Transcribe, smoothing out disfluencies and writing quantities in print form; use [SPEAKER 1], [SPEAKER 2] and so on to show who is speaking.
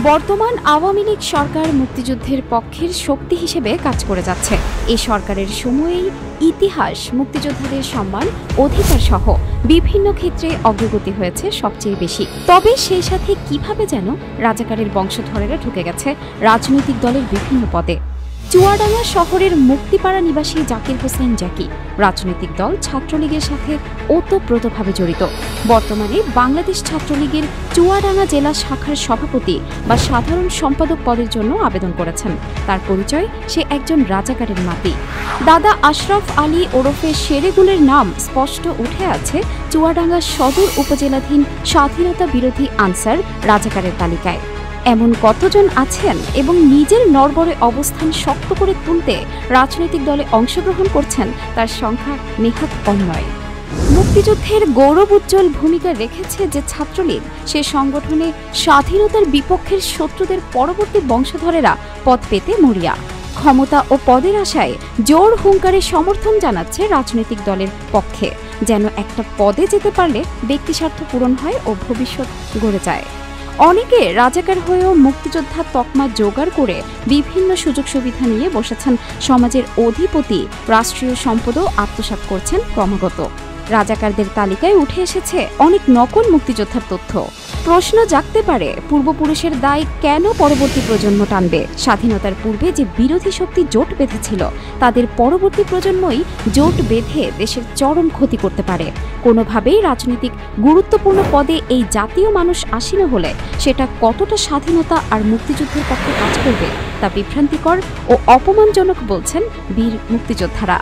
[SPEAKER 1] বর্তমান আওয়ামী লীগ সরকার মুক্তিযুদ্ধের পক্ষের শক্তি হিসেবে কাজ করে যাচ্ছে। এই সরকারের সময়েই ইতিহাস মুক্তিযোদ্ধাদের সম্মান, অধিকার সহ বিভিন্ন ক্ষেত্রে অগ্রগতি হয়েছে সবচেয়ে বেশি। তবে সেই সাথে কিভাবে যেন রাজাকারের বংশধরেরা ঢুকে গেছে রাজনৈতিক দলের বিভিন্ন পদে। চুয়াডাঙ্গা শহরের মুক্তিপাড়া নিবাসী জাকির হোসেন জ্যাকি রাজনৈতিক দল ছাত্রলীগের সাথে ওতপ্রোতভাবে জড়িত। বর্তমানে বাংলাদেশ ছাত্রলীগের চুয়াডাঙ্গা জেলা শাখার সভাপতি বা সাধারণ সম্পাদক পদের জন্য আবেদন করেছেন। তার পরিচয়, সে একজন রাজাকারের নাতি। দাদা আশরাফ আলী ওরফে শেরেগুলের নাম স্পষ্ট উঠে আছে চুয়াডাঙ্গা সদর উপজেলাধীন স্বাধীনতা বিরোধী আনসার রাজাকারের তালিকায়। এমন কতজন আছেন এবং নিজের নড়বড়ে অবস্থান শক্ত করে তুলতে রাজনৈতিক দলে অংশগ্রহণ করছেন তার সংখ্যা নেহাত কম নয়। মুক্তিযুদ্ধের গৌরব উজ্জ্বল ভূমিকা রেখেছে যে ছাত্রলীগ, সে সংগঠনে স্বাধীনতার বিপক্ষের শত্রুদের পরবর্তী বংশধরেরা পদ পেতে মরিয়া। ক্ষমতা ও পদের আশায় জোর হুঙ্কারে সমর্থন জানাচ্ছে রাজনৈতিক দলের পক্ষে, যেন একটা পদে যেতে পারলে ব্যক্তিস্বার্থ পূরণ হয় ও ভবিষ্যৎ গড়ে যায়। অনেকে রাজাকার হয়েও মুক্তিযোদ্ধা তকমা জোগাড় করে বিভিন্ন সুযোগ সুবিধা নিয়ে বসেছেন সমাজের অধিপতি, রাষ্ট্রীয় সম্পদও আত্মসাৎ করছেন ক্রমাগত। রাজাকারদের তালিকায় উঠে এসেছে অনেক নকল মুক্তিযোদ্ধার তথ্য। প্রশ্ন জাগতে পারে, পূর্বপুরুষের দায় কেন পরবর্তী প্রজন্ম টানবে? স্বাধীনতার পূর্বে যে বিরোধী শক্তি জোট বেঁধেছিল, তাদের পরবর্তী প্রজন্মই জোট বেঁধে দেশের চরম ক্ষতি করতে পারে। কোনোভাবেই রাজনৈতিক গুরুত্বপূর্ণ পদে এই জাতীয় মানুষ আসীন হলে সেটা কতটা স্বাধীনতা আর মুক্তিযুদ্ধের পক্ষে কাজ করবে তা বিভ্রান্তিকর ও অপমানজনক বলছেন বীর মুক্তিযোদ্ধারা।